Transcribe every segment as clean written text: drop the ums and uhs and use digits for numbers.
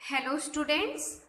Hello students,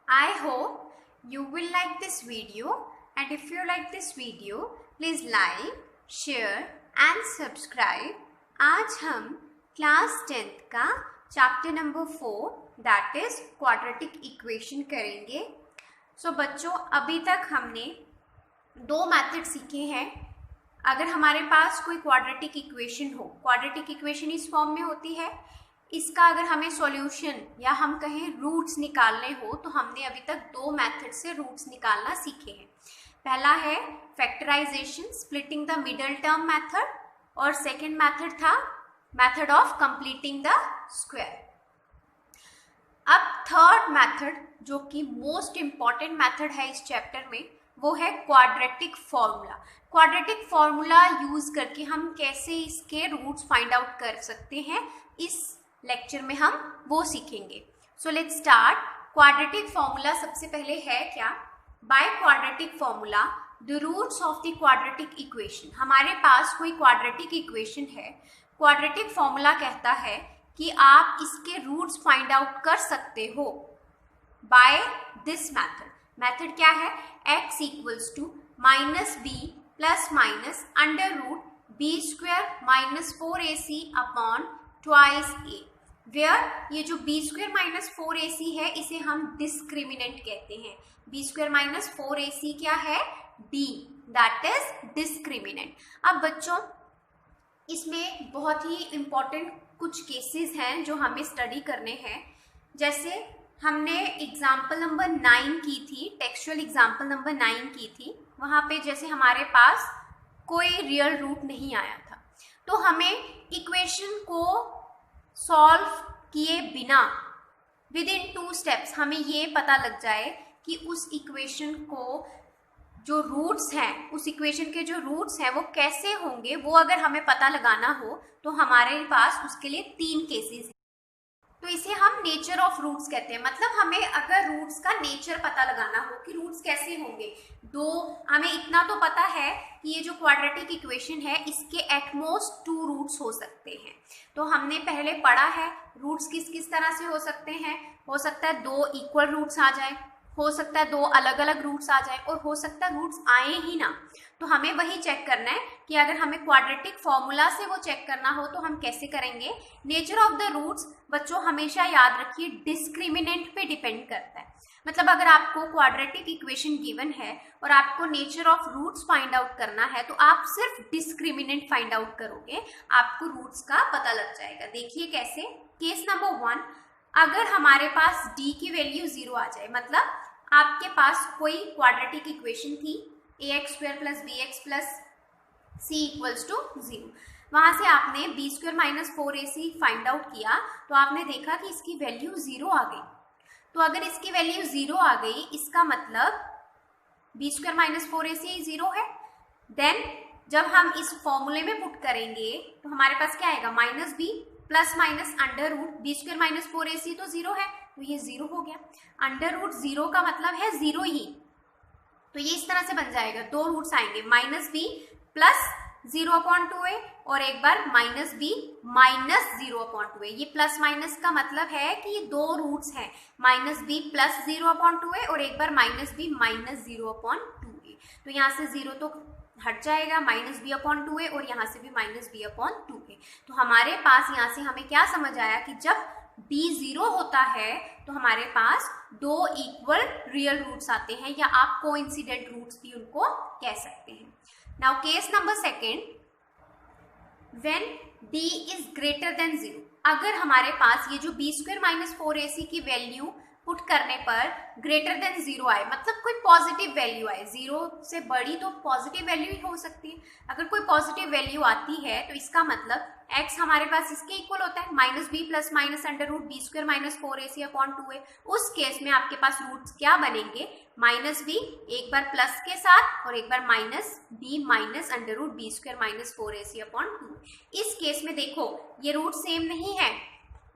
I hope you will like this video, and if you like this video, please like, share and subscribe. आज हम class 10th का chapter number 4 that is quadratic equation करेंगे। बच्चों, अभी तक हमने दो method सीखे हैं। अगर हमारे पास कोई क्वाड्रेटिक इक्वेशन हो, क्वाड्रेटिक इक्वेशन इस फॉर्म में होती है, इसका अगर हमें सॉल्यूशन या हम कहें रूट्स निकालने हो तो हमने अभी तक दो मेथड से रूट्स निकालना सीखे हैं। पहला है factorisation, splitting the middle term method, और सेकंड मेथड था method of completing the square. अब थर्ड मेथड जो कि मोस्ट इंपॉर्टेंट मेथड है इस चैप्टर में, वो है quadratic formula. Quadratic formula use करके हम कैसे इसके रूट्स फाइंड आउट कर सकते हैं, इस लेक्चर में हम वो सीखेंगे। So let's start. Quadratic formula सबसे पहले है क्या? By quadratic formula the roots of the quadratic equation. हमारे पास कोई क्वाड्रेटिक इक्वेशन है, क्वाड्रेटिक फॉर्मूला कहता है कि आप इसके रूट्स फाइंड आउट कर सकते हो बाय दिस मेथड। मेथड क्या है? x equals to minus B plus minus under root B square minus 4ac upon twice A, where ये जो बी स्क्वायर माइनस 4ac है इसे हम डिस्क्रिमिनेंट कहते हैं। बी स्क्वायर माइनस 4ac क्या है? d, that is discriminant. अब बच्चों, इसमें बहुत ही इंपॉर्टेंट कुछ केसेस हैं जो हमें स्टडी करने हैं। जैसे हमने एग्जाम्पल नंबर 9 की थी, टेक्सचुअल एग्जाम्पल नंबर 9 की थी, वहाँ पे जैसे हमारे पास कोई रियल रूट नहीं आया था, तो हमें इक्वेशन को सॉल्व किए बिना विद इन 2 स्टेप्स हमें ये पता लग जाए कि उस इक्वेशन को जो रूट्स हैं, उस इक्वेशन के जो रूट्स हैं वो कैसे होंगे, वो अगर हमें पता लगाना हो तो हमारे पास उसके लिए 3 केसेस हैं। तो इसे हम नेचर ऑफ रूट्स कहते हैं। मतलब हमें अगर रूट्स का नेचर पता लगाना हो कि रूट्स कैसे होंगे, हमें इतना तो पता है कि ये जो क्वाड्रेटिक इक्वेशन है इसके एटमोस्ट 2 रूट्स हो सकते हैं। तो हमने पहले पढ़ा है रूट्स किस किस तरह से हो सकते हैं। हो सकता है 2 इक्वल रूट्स आ जाए, हो सकता है 2 अलग अलग रूट्स आ जाए, और हो सकता है रूट्स आए ही ना। तो हमें वही चेक करना है कि अगर हमें क्वाड्रेटिक फॉर्मूला से वो चेक करना हो तो हम कैसे करेंगे। नेचर ऑफ द रूट्स बच्चों हमेशा याद रखिए डिस्क्रिमिनेंट पे डिपेंड करता है। मतलब अगर आपको क्वाड्रेटिक इक्वेशन गिवन है और आपको nature of roots find out करना है तो आप सिर्फ डिस्क्रिमिनेंट फाइंड आउट करोगे, आपको रूट्स का पता लग जाएगा। देखिए कैसे। केस नंबर 1, अगर हमारे पास d की वैल्यू 0 आ जाए, मतलब आपके पास कोई क्वाड्रेटिक इक्वेशन थी ax square plus bx plus c equals to 0, वहां से आपने b square minus 4ac find out किया तो आपने देखा कि इसकी वैल्यू 0 आ गई। तो अगर इसकी वैल्यू 0 आ गई, इसका मतलब b स्क्वायर माइनस 4ac 0 है। देन जब हम इस फॉर्मूले में पुट करेंगे तो हमारे पास क्या आएगा? Minus b plus minus under root B square minus 4ac तो 0 है, तो ये 0 हो गया। अंडर रूट 0 का मतलब है 0 ही, तो ये इस तरह से बन जाएगा। 2 रूट्स आएंगे, माइनस बी प्लस 0/2a और एक बार माइनस बी माइनस 0/2a। ये प्लस माइनस का मतलब है कि ये 2 रूट्स हैं, माइनस बी प्लस 0/2a और एक बार माइनस बी माइनस 0/2a। तो यहाँ से 0 तो हट जाएगा, माइनस b/2a, और यहाँ से भी माइनस b/2a। तो हमारे पास यहाँ से हमें क्या समझ आया कि जब b 0 होता है तो हमारे पास 2 इक्वल रियल रूट्स आते हैं, या आप कोइंसिडेंट रूट्स भी उनको कह सकते हैं। Now case number 2, when d is greater than 0। अगर हमारे पास ये जो b स्क्वायर माइनस 4ac की वैल्यू पुट करने पर ग्रेटर देन 0 आए, मतलब कोई पॉजिटिव वैल्यू आए, 0 से बड़ी तो पॉजिटिव वैल्यू ही हो सकती है। अगर कोई पॉजिटिव वैल्यू आती है तो इसका मतलब x हमारे पास इसके इक्वल होता है, minus B plus minus under root B square minus 4ac upon 2a। उस केस में आपके पास रूट्स क्या बनेंगे? माइनस बी एक बार प्लस के साथ और एक बार minus B minus under root B square minus 4ac upon 2। इस केस में देखो ये रूट सेम नहीं है,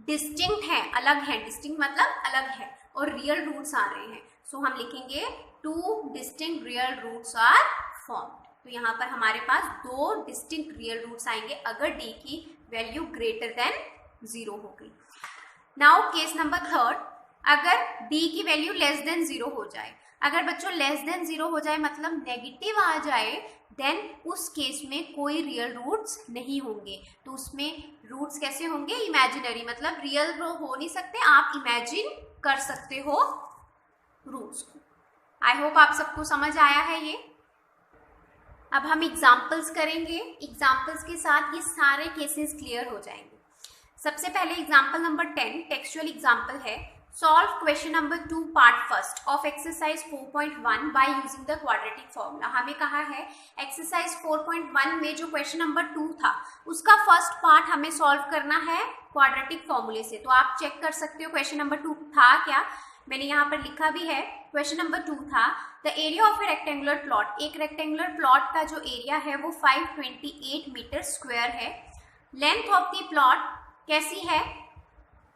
डिस्टिंक्ट है, अलग है। डिस्टिंक्ट मतलब अलग है, और रियल रूट्स आ रहे हैं। सो हम लिखेंगे 2 distinct real roots are formed. तो यहाँ पर हमारे पास 2 डिस्टिंक्ट रियल रूट्स आएंगे अगर d की वैल्यू ग्रेटर देन 0 हो गई। नाउ केस नंबर 3, अगर d की वैल्यू लेस देन 0 हो जाए। अगर बच्चों लेस देन 0 हो जाए मतलब नेगेटिव आ जाए, देन उस केस में कोई रियल रूट्स नहीं होंगे। तो उसमें रूट्स कैसे होंगे? इमेजिनरी, मतलब रियल हो नहीं सकते, आप इमेजिन कर सकते हो रूट्स को। आई होप आप सबको समझ आया है ये। अब हम एग्जाम्पल्स करेंगे, एग्जाम्पल्स के साथ ये सारे केसेस क्लियर हो जाएंगे। सबसे पहले एग्जाम्पल नंबर 10 टेक्सचुअल एग्जाम्पल है। Solve question number 2 part first of exercise 4.1 by using the quadratic formula. हमें कहा है एक्सरसाइज 4.1 में जो क्वेश्चन नंबर 2 था उसका फर्स्ट पार्ट हमें सॉल्व करना है क्वाड्रेटिक फॉर्मूले से। तो आप चेक कर सकते हो क्वेश्चन नंबर 2 था क्या, मैंने यहाँ पर लिखा भी है। क्वेश्चन नंबर 2 था the area of a rectangular plot. एक रेक्टेंगुलर प्लॉट का जो एरिया है वो 528 मीटर स्क्वायर है। लेंथ ऑफ द प्लॉट कैसी है?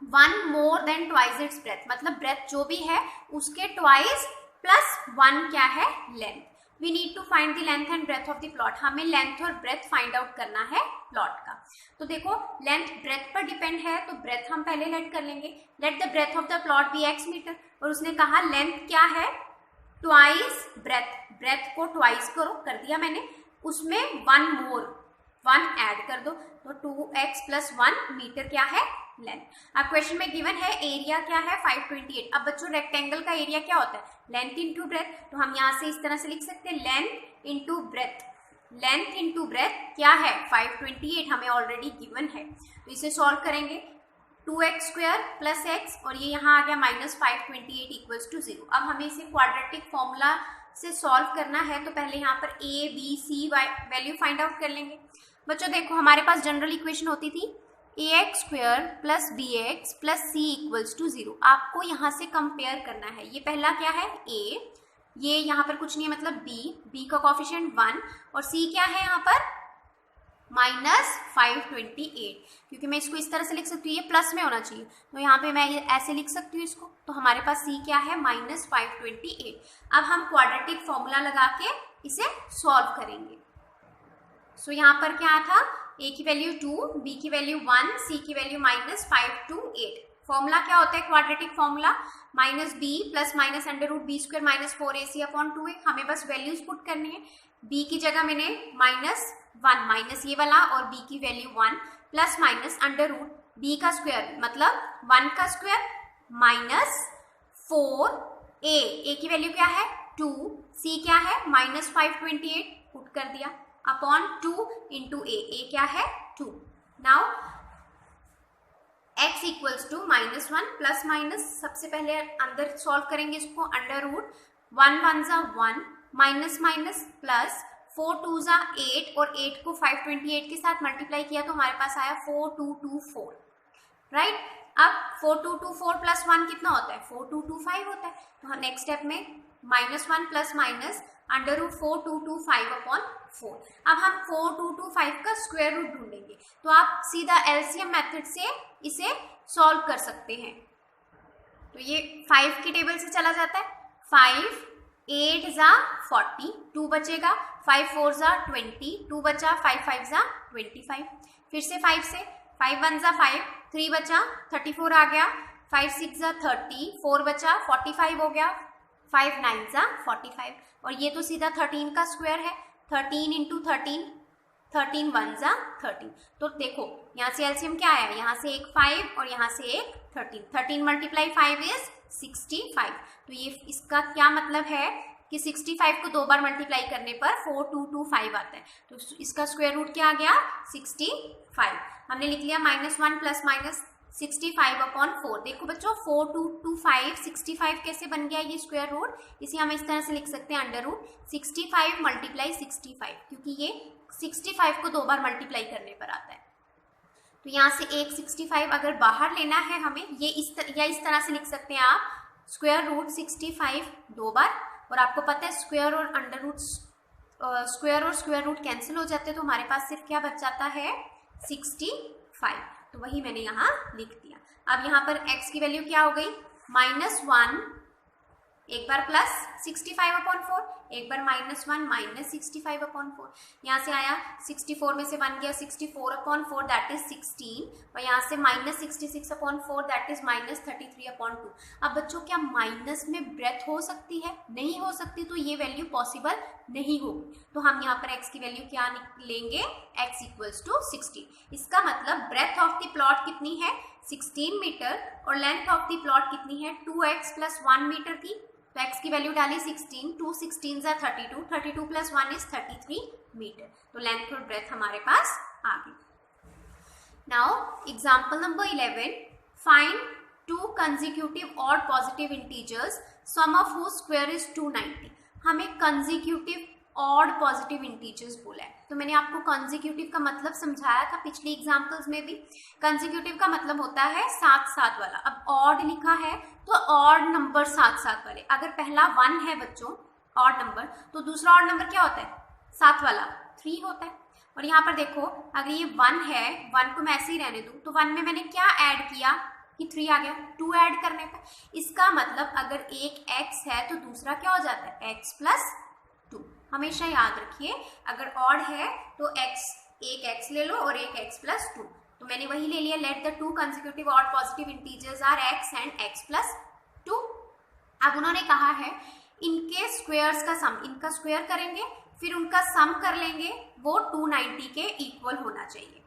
1 more than twice its breadth, मतलब ब्रेथ जो भी है उसके ट्वाइस प्लस 1 क्या है? Length. We need to find the length and breadth of the plot. हमें लेंथ और ब्रेथ फाइंड आउट करना है प्लॉट का। तो देखो लेंथ ब्रेथ पर डिपेंड है तो ब्रेथ हम पहले लेट कर लेंगे। Let the breadth of the plot be x metre, और उसने कहा लेंथ क्या है? ट्वाइस ब्रेथ, ब्रेथ को ट्वाइस करो, कर दिया मैंने, उसमें 1 मोर 1 ऐड कर दो, तो 2x प्लस 1 मीटर क्या है? लेंथ। अब क्वेश्चन में गिवन है एरिया क्या है? 528। अब बच्चों रेक्टेंगल का एरिया क्या होता है? Length into breadth. तो हम यहाँ से इस तरह से लिख सकते हैं length into breadth. Length into breadth क्या है? 528 हमें ऑलरेडी गिवन है। तो इसे सॉल्व करेंगे 2x स्क्वायर प्लस x और ये यहाँ आ गया माइनस 528 इक्वल्स टू 0। अब हमें इसे क्वाड्रेटिक फॉर्मूला से सॉल्व करना है तो पहले यहाँ पर a b c value find out कर लेंगे। बच्चों देखो हमारे पास जनरल इक्वेशन होती थी ax square plus bx plus c equals to 0। आपको यहाँ से कंपेयर करना है। ये पहला क्या है? a, ये यहाँ पर कुछ नहीं है मतलब b का कोफिशिएंट 1 और c क्या है यहाँ पर? माइनस 528। क्योंकि मैं इसको इस तरह से लिख सकती हूँ, ये प्लस में होना चाहिए तो यहाँ पे मैं ऐसे लिख सकती हूँ इसको। तो हमारे पास c क्या है? माइनस 528। अब हम क्वाड्रेटिक फॉर्मूला लगा के इसे सॉल्व करेंगे। सो यहाँ पर क्या था? a की वैल्यू 2, b की वैल्यू 1, c की वैल्यू माइनस 528। फॉर्मूला क्या होता है quadratic formula? Minus b plus minus under root B square minus 4ac upon 2a। हमें बस वैल्यूज पुट करनी है। b की जगह मैंने माइनस 1 माइनस ये वाला और b की value 1 plus minus under root b का स्क्वायर मतलब 1 का स्क्वायर माइनस 4a की वैल्यू क्या है? 2, c क्या है? माइनस 528 पुट कर दिया अपॉन 2 इंटू a क्या है? 2। Now x equals to minus 1 plus minus, सबसे पहले अंदर सॉल्व करेंगे इसको, अंडर रूट 1 1 जा 1 माइनस माइनस प्लस 4 2 जा 8 और 8 को 528 के साथ मल्टीप्लाई किया तो हमारे पास आया 4224, राइट। अब 4224 प्लस 1 कितना होता है? 4225 होता है। तो नेक्स्ट स्टेप में minus 1 plus minus under root 4225 upon 4। अब हम 4225 का स्क्वायर रूट ढूंढेंगे तो आप सीधा एलसीएम मेथड से इसे सॉल्व कर सकते हैं। तो ये 5 की टेबल से चला जाता है। 5 8 जा 40, 2 बचेगा, 5 4 जा 20, 2 बचा, 5 5 जा 25। फिर से 5 से 5 1 जा 5, 3 बचा, 34 आ गया, 5 6 जा 30, 4 बचा, 45 हो गया, 5 9 जा 45 और ये तो सीधा 13 का स्क्वायर है। 13 इंटू 13, 13 1 जा 13। तो देखो यहाँ से एलसीएम क्या आया? यहाँ से एक 5 और यहाँ से एक 13। 13 मल्टीप्लाई 5 इज 65। तो ये इसका क्या मतलब है कि 65 को 2 बार मल्टीप्लाई करने पर 4225 आता है। तो इसका स्क्वायर रूट क्या आ गया? 65। हमने लिख लिया माइनस 1 प्लस माइनस 65 अपॉन 4। देखो बच्चों 4225 65 कैसे बन गया ये स्क्वायर रूट? इसे हम इस तरह से लिख सकते हैं अंडर रूट 65 मल्टीप्लाई 65, क्योंकि ये 65 को 2 बार मल्टीप्लाई करने पर आता है। तो यहाँ से एक 65 अगर बाहर लेना है हमें, ये इस तरह से लिख सकते हैं आप स्क्वायर रूट 65 2 बार, और आपको पता है स्क्वायर और under root square root cancel हो जाते हैं तो हमारे पास सिर्फ क्या बच जाता है? 65। तो वही मैंने यहाँ लिख दिया। अब यहाँ पर x की वैल्यू क्या हो गई? -1 एक बार प्लस 65/4, एक बार -1 -65/4। यहाँ से आया 64 में से 1 गया 64/4 दैट इज 16, और यहाँ से -66/4 दैट इज -33/2। अब बच्चों क्या माइनस में ब्रेथ हो सकती है? नहीं हो सकती, तो ये वैल्यू पॉसिबल नहीं होगी। तो हम यहाँ पर x की वैल्यू क्या लेंगे? x = 16। इसका मतलब ब्रेथ ऑफ द प्लॉट कितनी है? 16 मीटर, और लेंथ ऑफ द प्लॉट कितनी है? 2x + 1 मीटर की। तो x की वैल्यू डाली 16, 2 16 = 32, 32 + 1 = 33 मीटर। तो लेंथ और ब्रेथ हमारे पास आ गई। Now example number 11, find 2 consecutive odd positive integers sum of whose square is 290। हमें कंसेक्यूटिव ऑड पॉजिटिव इंटीजर्स बोला है। तो मैंने आपको कंसेक्यूटिव का मतलब समझाया था पिछले एग्जाम्पल्स में भी। कंसेक्यूटिव का मतलब होता है साथ साथ वाला। अब ऑड लिखा है तो ऑड नंबर साथ साथ वाले। अगर पहला 1 है बच्चों ऑड नंबर, तो दूसरा ऑड नंबर क्या होता है? साथ वाला 3 होता है। और यहाँ पर देखो, अगर ये 1 है, 1 को मैं ऐसे ही रहने दूं, तो 1 में मैंने क्या ऐड किया कि 3 आ गया 2 ऐड करने पर। इसका मतलब अगर एक x है तो दूसरा क्या हो जाता है? x + 2। हमेशा याद रखिए, अगर ऑड है तो एक x ले लो और एक x + 2। तो मैंने वही ले लिया, let the 2 consecutive odd positive integers are x and x + 2। अब उन्होंने कहा है इनके स्क्वायर्स का सम, इनका स्क्वायर करेंगे फिर उनका सम कर लेंगे, वो 290 के इक्वल होना चाहिए।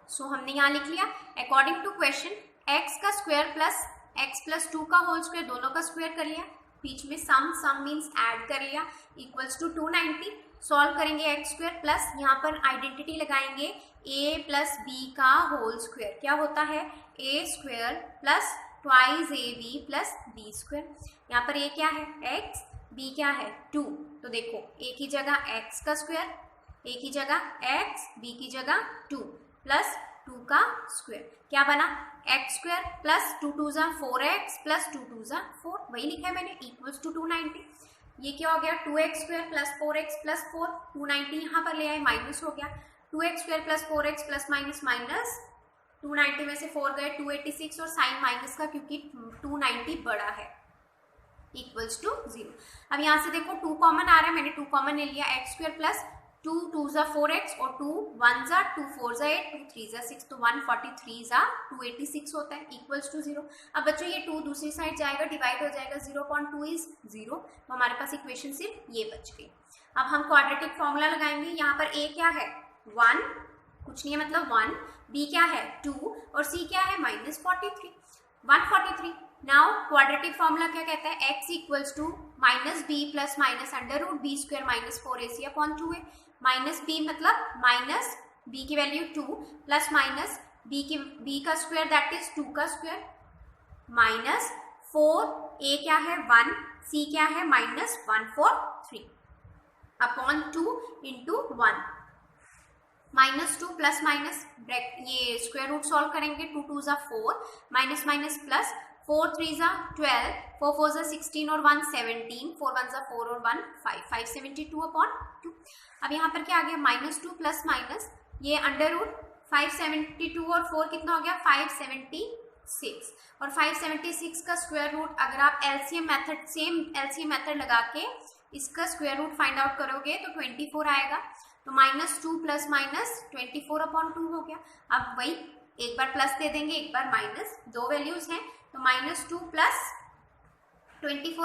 सो हमने यहाँ लिख लिया अकॉर्डिंग टू क्वेश्चन x का स्क्वायर प्लस x + 2 का होल स्क्वायर, दोनों का स्क्वायर कर लिया, बीच में सम मीन्स ऐड कर लिया, इक्वल्स टू 290। सॉल्व करेंगे x² प्लस यहाँ पर आइडेंटिटी लगाएंगे a + b का होल स्क्वायर। क्या होता है? a² + 2ab + b²। यहाँ पर a क्या है? x, b क्या है? 2। तो देखो a की जगह x का स्क्वायर, a की जगह x, b की जगह 2 प्लस 2 का स्क्वायर। क्या बना? x² प्लस 2 2 = 4x प्लस 2 2 = 4, वही लिखा है मैंने, इक्वल्स टू 290। ये क्या हो गया? 2x² प्लस 4x प्लस 4, 290 यहाँ पर ले आए, माइनस हो गया 2x² plus 4x plus minus minus, 290 में से 4 गए 286, और साइन माइनस का क्योंकि 290 बड़ा है, इक्वल्स टू 0। अब यहाँ से देखो 2 कॉमन आ रहा है, मैंने 2 कॉमन ले लिया, x² प्लस 2 2 = 4x और 2 1 = 2 4 = 8 2 3 = 6, तो 143 = 286 होता है, इक्वल्स टू 0। अब बच्चों ये 2 दूसरी साइड जाएगा, डिवाइड हो जाएगा, 0.2 = 0, तो हमारे पास इक्वेशन सिर्फ ये बच गई। अब हम क्वाड्रेटिक फॉर्मूला लगाएंगे। यहाँ पर a क्या है? 1, कुछ नहीं है मतलब 1, b क्या है? 2 और c क्या है? -43, 143। नाउ क्वाड्रेटिक फॉर्मूला क्या कहता है? x = -b plus minus √b² - 4ac/2a। Minus b मतलब माइनस b की वैल्यू 2 प्लस माइनस b का स्क्वायर दैट इज 2 का स्क्वायर माइनस 4, a क्या है? 1, c क्या है? -143 अपॉन 2 × 1 -2 प्लस माइनस ये स्क्वायर रूट सॉल्व करेंगे, 2 2 = 4 माइनस माइनस प्लस 4 3 = 12 4 4 = 16 और 1 17 4 1 = 4 और 1 5 572/2। अब यहाँ पर क्या आ गया? -2 प्लस माइनस ये अंडर रूट 572 और 4 कितना हो गया? 576, और 576 का स्क्वायर रूट अगर आप LCM method, same LCM method लगा के इसका स्क्वायर रूट फाइंड आउट करोगे तो 24 आएगा। तो -2 प्लस माइनस 24/2 हो गया। अब वही एक बार प्लस दे देंगे, एक बार माइनस, दो वैल्यूज हैं, तो -2 प्लस 24/2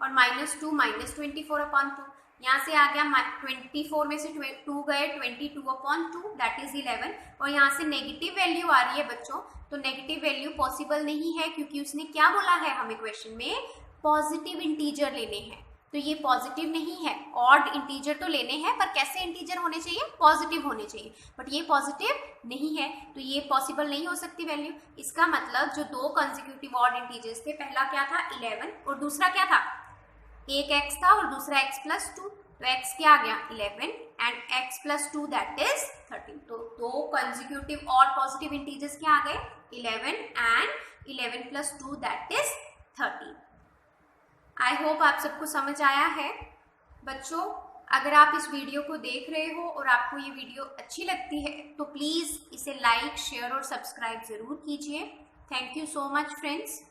और -2 - 24/2। यहाँ से आ गया 24 में से 2 गए 22/2 दैट इज 11, और यहाँ से नेगेटिव वैल्यू आ रही है बच्चों, तो नेगेटिव वैल्यू पॉसिबल नहीं है क्योंकि उसने क्या बोला है हमें क्वेश्चन में? पॉजिटिव इंटीजर लेने हैं, तो ये पॉजिटिव नहीं है। ऑड इंटीजर तो लेने हैं पर कैसे इंटीजर होने चाहिए? पॉजिटिव होने चाहिए, बट ये पॉजिटिव नहीं है, तो ये पॉसिबल नहीं हो सकती वैल्यू। इसका मतलब जो दो कंसेक्यूटिव ऑड इंटीजर्स थे, पहला क्या था 11 और दूसरा क्या था? एक x था और दूसरा x + 2, तो x क्या आ गया 11 एंड x + 2 दैट इज 13। तो दो कंसेक्यूटिव ऑड पॉजिटिव इंटीजर्स क्या आ गए? 11 and 11 + 2 that is 13। I hope आप सबको समझ आया है। बच्चों अगर आप इस वीडियो को देख रहे हो और आपको ये वीडियो अच्छी लगती है तो प्लीज़ इसे लाइक, शेयर और सब्सक्राइब ज़रूर कीजिए। Thank you so much friends.